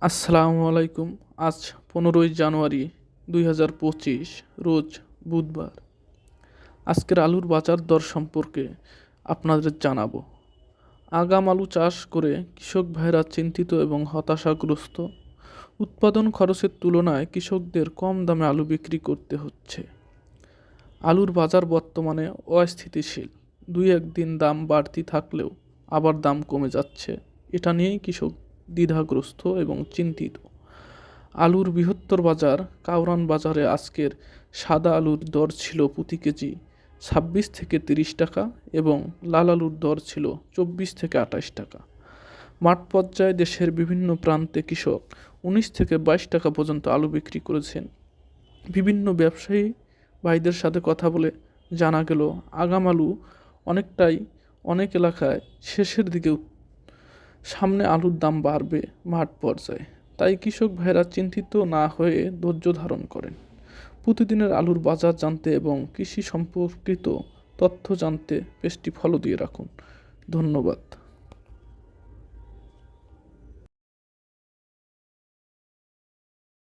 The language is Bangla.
আসসালামু আলাইকুম। আজ 15ই জানুয়ারি 2025, রোজ বুধবার। আজকের আলুর বাজার দর সম্পর্কে আপনাদের জানাবো। আগাম আলু চাষ করে কৃষক ভাইরা চিন্তিত এবং হতাশাগ্রস্ত। উৎপাদন খরচের তুলনায় কৃষকদের কম দামে আলু বিক্রি করতে হচ্ছে। আলুর বাজার বর্তমানে অস্থিতিশীল। দুই একদিন দাম বাড়তি থাকলেও আবার দাম কমে যাচ্ছে। এটা নিয়েই কৃষক দ্বিধাগ্রস্ত এবং চিন্তিত। আলুর বৃহত্তর বাজার কাউরান বাজারে আজকের সাদা আলুর দর ছিল প্রতি কেজি 26 থেকে 30 টাকা এবং লাল আলুর দর ছিল 24 থেকে 28 টাকা। মাঠ পর্যায়ে দেশের বিভিন্ন প্রান্তে কৃষক 19 থেকে 22 টাকা পর্যন্ত আলু বিক্রি করেছেন। বিভিন্ন ব্যবসায়ী ভাইদের সাথে কথা বলে জানা গেল আগাম আলু অনেক এলাকায় শেষের দিকে, সামনে আলুর দাম বাড়বে মাঠ পর্যায়ে। তাই কৃষক ভাইরা চিন্তিত না হয়ে ধৈর্য ধারণ করেন। প্রতিদিনের আলুর বাজার জানতে এবং কৃষি সম্পর্কিত তথ্য জানতে পেজটি ফলো দিয়ে রাখুন। ধন্যবাদ।